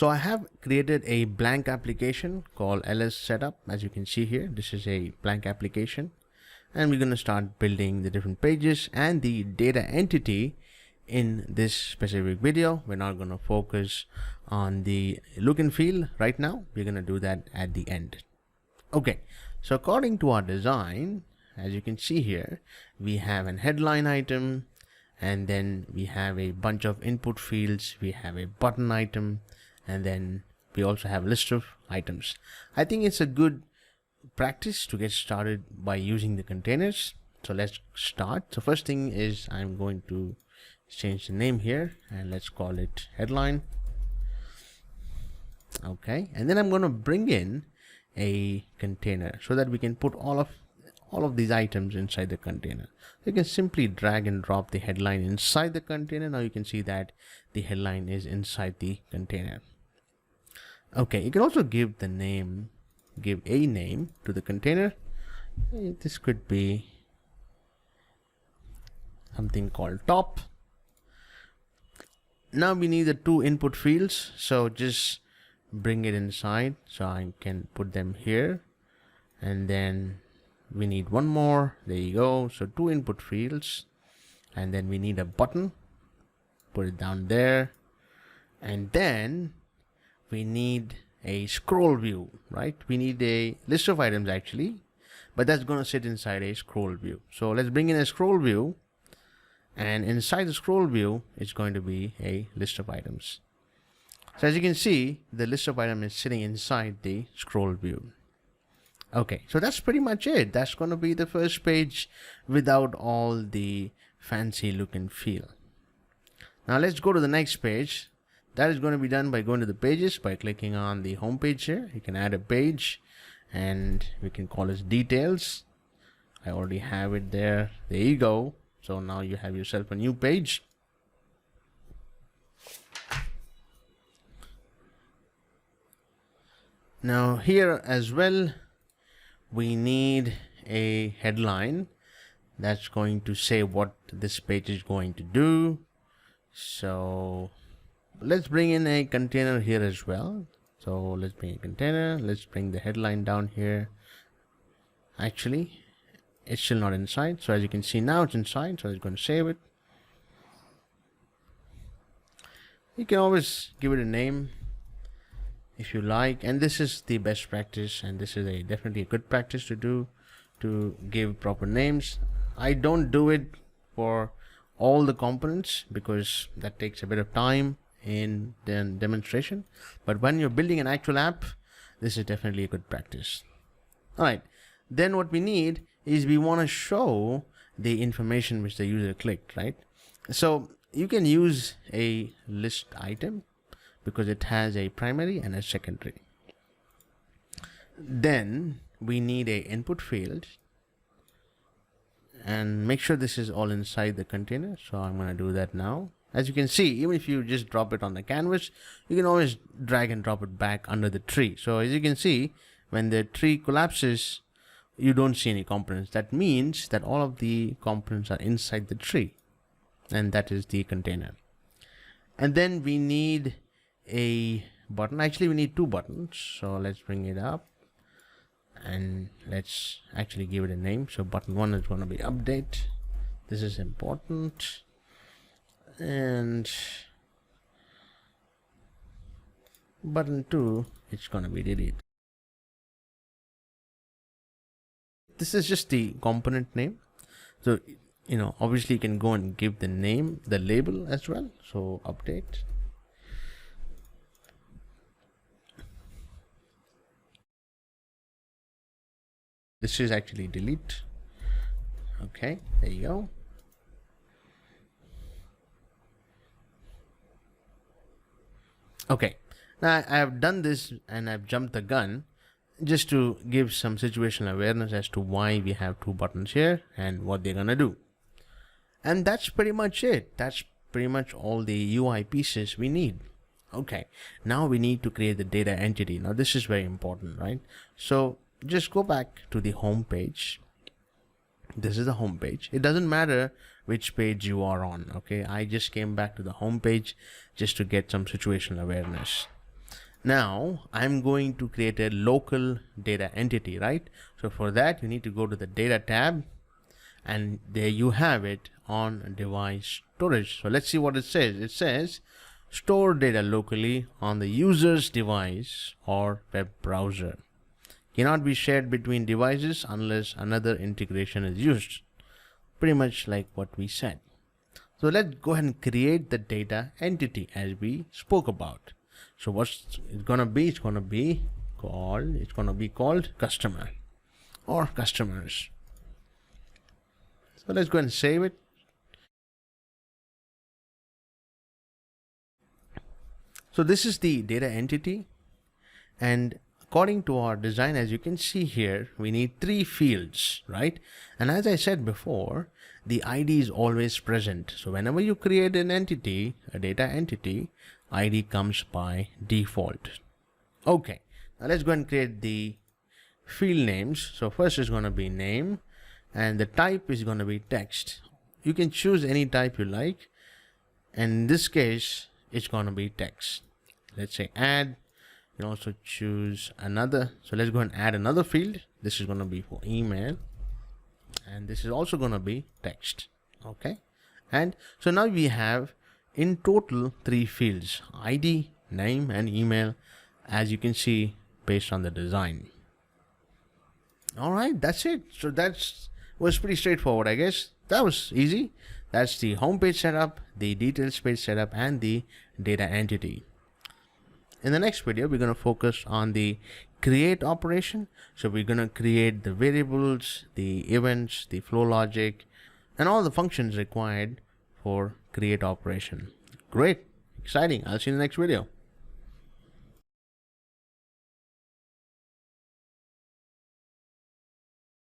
So I have created a blank application called ls setup. As you can see here, this is a blank application, and we're going to start building the different pages and the data entity in this specific video. We're not going to focus on the look and feel right now. We're going to do that at the end. Okay, so according to our design, as you can see here, we have an headline item, and then we have a bunch of input fields. We have a button item, and then we also have a list of items. I think it's a good practice to get started by using the containers. So let's start. So first thing is I'm going to change the name here, and let's call it headline. Okay, and then I'm going to bring in a container so that we can put all of these items inside the container. You can simply drag and drop the headline inside the container. Now you can see that the headline is inside the container. Okay, you can also give a name to the container. This could be something called top. Now we need the two input fields, so just bring it inside. So I can put them here, and then we need one more. There you go. So two input fields, and then we need a button. Put it down there, and then we need a scroll view, right? We need a list of items actually, but that's going to sit inside a scroll view. So let's bring in a scroll view, and inside the scroll view it's going to be a list of items. So as you can see, the list of items is sitting inside the scroll view. Okay, so that's pretty much it. That's going to be the first page without all the fancy look and feel. Now let's go to the next page. That is going to be done by going to the pages, by clicking on the home page here. You can add a page, and we can call this details. I already have it there. There you go. So now you have yourself a new page. Now here as well, we need a headline that's going to say what this page is going to do. So let's bring in a container here as well. So let's bring a container. Let's bring the headline down here. Actually, it's still not inside. So as you can see, now it's inside. So it's going to save it. You can always give it a name if you like, and this is the best practice, and this is definitely a good practice to do, to give proper names. I don't do it for all the components because that takes a bit of time in the demonstration, but when you're building an actual app, this is definitely a good practice. All right, then what we need is we want to show the information which the user clicked, right? So you can use a list item because it has a primary and a secondary. Then we need a input field, and make sure this is all inside the container. So I'm going to do that now. As you can see, even if you just drop it on the canvas, you can always drag and drop it back under the tree. So as you can see, when the tree collapses, you don't see any components. That means that all of the components are inside the tree, and that is the container. And then we need a button. Actually, we need two buttons. So let's bring it up, and let's actually give it a name. So button 1 is going to be update. This is important. And button 2, it's going to be delete. This is just the component name. So, obviously you can go and give the name, the label as well. So update. This is actually delete. Okay, there you go. Okay, now I have done this and I've jumped the gun just to give some situational awareness as to why we have two buttons here and what they're gonna do. And that's pretty much it. That's pretty much all the UI pieces we need. Okay, now we need to create the data entity. Now this is very important, right? So just go back to the home page. This is the home page. It doesn't matter which page you are on. Okay, I just came back to the home page just to get some situational awareness. Now I'm going to create a local data entity, right? So for that, you need to go to the data tab, and there you have it on device storage. So let's see what it says. It says store data locally on the user's device or web browser. Cannot be shared between devices unless another integration is used. Pretty much like what we said. So let's go ahead and create the data entity as we spoke about. So what's it gonna be? It's gonna be called customer or customers. So let's go ahead and save it. So this is the data entity, and according to our design, as you can see here, we need 3 fields, right? And as I said before, the ID is always present. So whenever you create an entity, a data entity, ID comes by default. Okay, now let's go and create the field names. So first is going to be name, and the type is going to be text. You can choose any type you like, and in this case it's going to be text. Let's say add. You can also choose another. So let's go and add another field. This is going to be for email, and this is also going to be text. Okay, and so now we have in total 3 fields: ID, name, and email, as you can see based on the design. All right, that's it. So was pretty straightforward, I guess. That was easy. That's the homepage setup, the details page setup, and the data entity. In the next video, we're going to focus on the create operation. So we're going to create the variables, the events, the flow logic, and all the functions required for create operation. Great, exciting. I'll see you in the next video.